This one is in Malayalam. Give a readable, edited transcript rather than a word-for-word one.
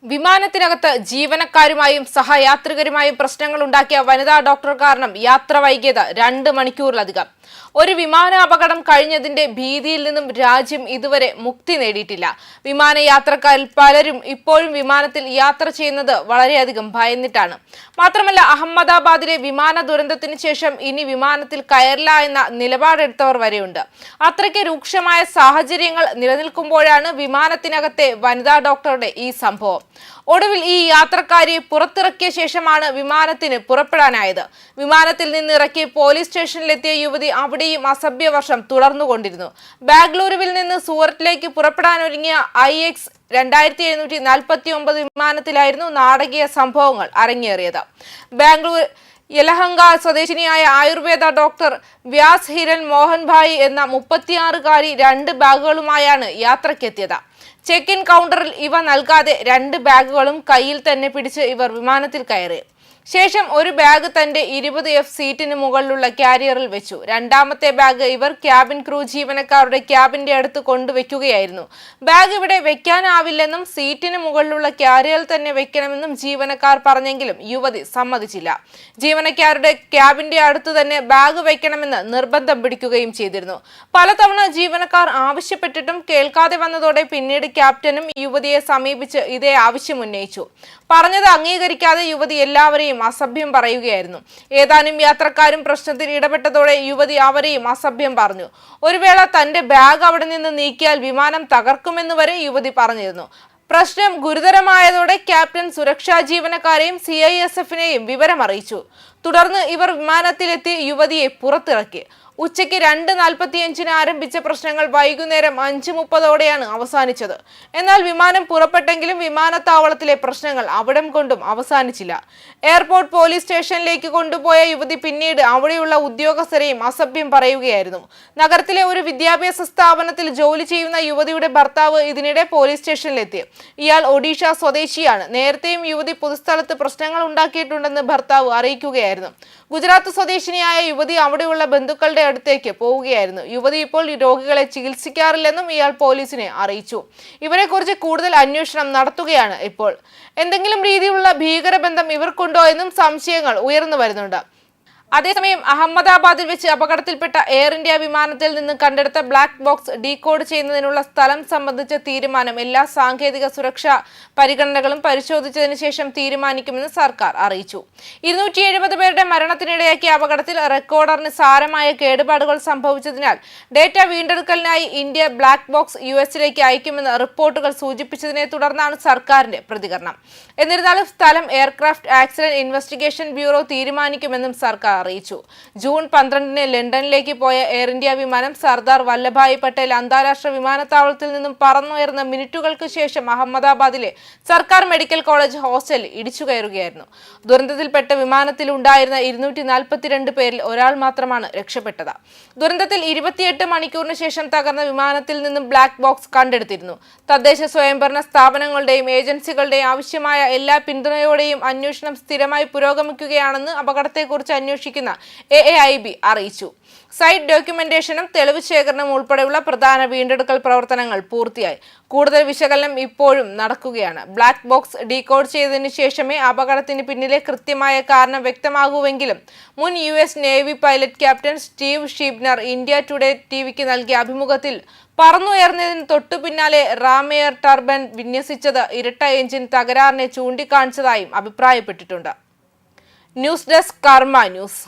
വിമാനത്തിനകത്ത് ജീവനക്കാരുമായും സഹയാത്രികരുമായും പ്രശ്നങ്ങൾ ഉണ്ടാക്കിയ വനിതാ ഡോക്ടർ കാരണം യാത്ര വൈകിയത് 2 മണിക്കൂറിലധികം. ഒരു വിമാനാപകടം കഴിഞ്ഞതിന്റെ ഭീതിയിൽ നിന്നും രാജ്യം ഇതുവരെ മുക്തി നേടിയിട്ടില്ല. വിമാനയാത്രക്കാരിൽ പലരും ഇപ്പോഴും വിമാനത്തിൽ യാത്ര ചെയ്യുന്നത് വളരെയധികം ഭയന്നിട്ടാണ്. മാത്രമല്ല, അഹമ്മദാബാദിലെ വിമാന ദുരന്തത്തിന് ശേഷം ഇനി വിമാനത്തിൽ കയറില്ല എന്ന നിലപാടെടുത്തവർ വരെയുണ്ട്. അത്രയ്ക്ക് രൂക്ഷമായ സാഹചര്യങ്ങൾ നിലനിൽക്കുമ്പോഴാണ് വിമാനത്തിനകത്തെ വനിതാ ഡോക്ടറുടെ ഈ സംഭവം. ഒടുവിൽ ഈ യാത്രക്കാരിയെ പുറത്തിറക്കിയ ശേഷമാണ് വിമാനത്തിന് പുറപ്പെടാനായത്. വിമാനത്തിൽ നിന്ന് ഇറക്കി പോലീസ് സ്റ്റേഷനിലെത്തിയ യുവതി അവിടെയും അസഭ്യവർഷം തുടർന്നുകൊണ്ടിരുന്നു. ബാംഗ്ലൂരുവിൽ നിന്ന് സൂററ്റിലേക്ക് പുറപ്പെടാനൊരുങ്ങിയ IX 2749 വിമാനത്തിലായിരുന്നു നാടകീയ സംഭവങ്ങൾ അരങ്ങേറിയത്. ബാംഗ്ലൂർ യലഹങ്ക സ്വദേശിനിയായ ആയുർവേദ ഡോക്ടർ വ്യാസ് ഹിരൺ മോഹൻ ഭായി എന്ന 36-കാരി 2 ബാഗുകളുമായാണ് യാത്രയ്ക്കെത്തിയത്. ചെക്ക് ഇൻ കൗണ്ടറിൽ ഇവ നൽകാതെ 2 ബാഗുകളും കയ്യിൽ തന്നെ പിടിച്ച് ഇവർ വിമാനത്തിൽ കയറി. ശേഷം ഒരു ബാഗ് തന്റെ 20F സീറ്റിന് മുകളിലുള്ള കാരിയറിൽ വെച്ചു. രണ്ടാമത്തെ ബാഗ് ഇവർ ക്യാബിൻ ക്രൂ ജീവനക്കാരുടെ ക്യാബിന്റെ അടുത്ത് കൊണ്ടുവയ്ക്കുകയായിരുന്നു. ബാഗ് ഇവിടെ വെക്കാനാവില്ലെന്നും സീറ്റിന് മുകളിലുള്ള കാരിയറിൽ തന്നെ വെക്കണമെന്നും ജീവനക്കാർ പറഞ്ഞെങ്കിലും യുവതി സമ്മതിച്ചില്ല. ജീവനക്കാരുടെ ക്യാബിന്റെ അടുത്ത് തന്നെ ബാഗ് വെക്കണമെന്ന് നിർബന്ധം പിടിക്കുകയും ചെയ്തിരുന്നു. പലതവണ ജീവനക്കാർ ആവശ്യപ്പെട്ടിട്ടും കേൾക്കാതെ വന്നതോടെ പിന്നീട് ക്യാപ്റ്റനും യുവതിയെ സമീപിച്ച് ഇതേ ആവശ്യം ഉന്നയിച്ചു. പറഞ്ഞത് അംഗീകരിക്കാതെ യുവതി എല്ലാവരെയും അസഭ്യം പറയുകയായിരുന്നു. ഏതാനും യാത്രക്കാരും പ്രശ്നത്തിൽ ഇടപെട്ടതോടെ യുവതി അവരെയും അസഭ്യം പറഞ്ഞു. ഒരു വേള തന്റെ ബാഗ് അവിടെ നിന്ന് നീക്കിയാൽ വിമാനം തകർക്കുമെന്ന് വരെ യുവതി പറഞ്ഞിരുന്നു. പ്രശ്നം ഗുരുതരമായതോടെ ക്യാപ്റ്റൻ സുരക്ഷാ ജീവനക്കാരെയും CISFനെയും വിവരമറിയിച്ചു. തുടർന്ന് ഇവർ വിമാനത്തിലെത്തി യുവതിയെ പുറത്തിറക്കി. ഉച്ചയ്ക്ക് 2:45 ആരംഭിച്ച പ്രശ്നങ്ങൾ വൈകുന്നേരം 5:30ഓടെയാണ് അവസാനിച്ചത്. എന്നാൽ വിമാനം പുറപ്പെട്ടെങ്കിലും വിമാനത്താവളത്തിലെ പ്രശ്നങ്ങൾ അവിടം കൊണ്ടും അവസാനിച്ചില്ല. എയർപോർട്ട് പോലീസ് സ്റ്റേഷനിലേക്ക് കൊണ്ടുപോയ യുവതി പിന്നീട് അവിടെയുള്ള ഉദ്യോഗസ്ഥരെയും അസഭ്യം പറയുകയായിരുന്നു. നഗരത്തിലെ ഒരു വിദ്യാഭ്യാസ സ്ഥാപനത്തിൽ ജോലി ചെയ്യുന്ന യുവതിയുടെ ഭർത്താവ് ഇതിനിടെ പോലീസ് സ്റ്റേഷനിലെത്തി. ഇയാൾ ഒഡീഷ സ്വദേശിയാണ്. നേരത്തെയും യുവതി പൊതുസ്ഥലത്ത് പ്രശ്നങ്ങൾ ഉണ്ടാക്കിയിട്ടുണ്ടെന്ന് ഭർത്താവ് അറിയിക്കുകയായിരുന്നു. ഗുജറാത്ത് സ്വദേശിനിയായ യുവതി അവിടെയുള്ള ബന്ധുക്കളുടെ അടുത്തേക്ക് പോവുകയായിരുന്നു. യുവതി ഇപ്പോൾ രോഗികളെ ചികിത്സിക്കാറില്ലെന്നും ഇയാൾ പോലീസിനെ അറിയിച്ചു. ഇവരെക്കുറിച്ച് കൂടുതൽ അന്വേഷണം നടത്തുകയാണ് ഇപ്പോൾ. എന്തെങ്കിലും രീതിയിലുള്ള ഭീകരബന്ധം ഇവർക്കുണ്ടോ എന്നും സംശയങ്ങൾ ഉയർന്നു വരുന്നുണ്ട്. അതേസമയം അഹമ്മദാബാദിൽ വെച്ച് അപകടത്തിൽപ്പെട്ട എയർ ഇന്ത്യ വിമാനത്തിൽ നിന്ന് കണ്ടെടുത്ത ബ്ലാക്ക് ബോക്സ് ഡീകോഡ് ചെയ്യുന്നതിനുള്ള സ്ഥലം സംബന്ധിച്ച തീരുമാനം എല്ലാ സാങ്കേതിക സുരക്ഷാ പരിഗണനകളും പരിശോധിച്ചതിന് ശേഷം തീരുമാനിക്കുമെന്ന് സർക്കാർ അറിയിച്ചു. 270 പേരുടെ മരണത്തിനിടയാക്കിയ അപകടത്തിൽ റെക്കോർഡറിന് സാരമായ കേടുപാടുകൾ സംഭവിച്ചതിനാൽ ഡേറ്റ വീണ്ടെടുക്കലിനായി ഇന്ത്യ ബ്ലാക്ക് ബോക്സ് US-ലേക്ക് അയക്കുമെന്ന് റിപ്പോർട്ടുകൾ സൂചിപ്പിച്ചതിനെ തുടർന്നാണ് സർക്കാരിന്റെ പ്രതികരണം. എന്നിരുന്നാലും സ്ഥലം എയർക്രാഫ്റ്റ് ആക്സിഡന്റ് ഇൻവെസ്റ്റിഗേഷൻ ബ്യൂറോ തീരുമാനിക്കുമെന്നും സർക്കാർ അറിയിച്ചു. ജൂൺ 12-ന് ലണ്ടനിലേക്ക് പോയ എയർ ഇന്ത്യ വിമാനം സർദാർ വല്ലഭായ് പട്ടേൽ അന്താരാഷ്ട്ര വിമാനത്താവളത്തിൽ നിന്നും പറന്നുയർന്ന മിനിറ്റുകൾക്ക് ശേഷം അഹമ്മദാബാദിലെ സർക്കാർ മെഡിക്കൽ കോളേജ് ഹോസ്റ്റലിൽ ഇടിച്ചു കയറുകയായിരുന്നു. ദുരന്തത്തിൽപ്പെട്ട വിമാനത്തിലുണ്ടായിരുന്ന 242 പേരിൽ ഒരാൾ മാത്രമാണ് രക്ഷപ്പെട്ടത്. ദുരന്തത്തിൽ 28 മണിക്കൂറിന് ശേഷം തകർന്ന വിമാനത്തിൽ നിന്നും ബ്ലാക്ക് ബോക്സ് കണ്ടെടുത്തിരുന്നു. തദ്ദേശ സ്വയംഭരണ സ്ഥാപനങ്ങളുടെയും ഏജൻസികളുടെയും ആവശ്യമായ എല്ലാ പിന്തുണയോടെയും അന്വേഷണം സ്ഥിരമായി പുരോഗമിക്കുകയാണെന്ന് അപകടത്തെക്കുറിച്ച് അന്വേഷിക്കുന്ന AAIB അറിയിച്ചു. സൈറ്റ് ഡോക്യുമെന്റേഷനും തെളിവ് ശേഖരണവും ഉൾപ്പെടെയുള്ള പ്രധാന വീണ്ടെടുക്കൽ പ്രവർത്തനങ്ങൾ പൂർത്തിയായി. കൂടുതൽ വിശകലനം ഇപ്പോഴും നടക്കുകയാണ്. ബ്ലാക്ക് ബോക്സ് ഡീകോഡ് ചെയ്തതിനു ശേഷമേ അപകടത്തിന് പിന്നിലെ കൃത്യമായ കാരണം വ്യക്തമാകൂവെങ്കിലും മുൻ US navy pilot captain Steve Scheibner India Today TVക്ക് നൽകിയ അഭിമുഖത്തിൽ പറന്നുയർന്നതിന് തൊട്ടു പിന്നാലെ റാം എയർ ടർബൈൻ വിന്യസിച്ചത് ഇരട്ട എഞ്ചിൻ തകരാറിനെ ചൂണ്ടിക്കാണിച്ചതായും അഭിപ്രായപ്പെട്ടിട്ടുണ്ട്. ന്യൂസ് ഡെസ്ക് കർമ്മ ന്യൂസ്.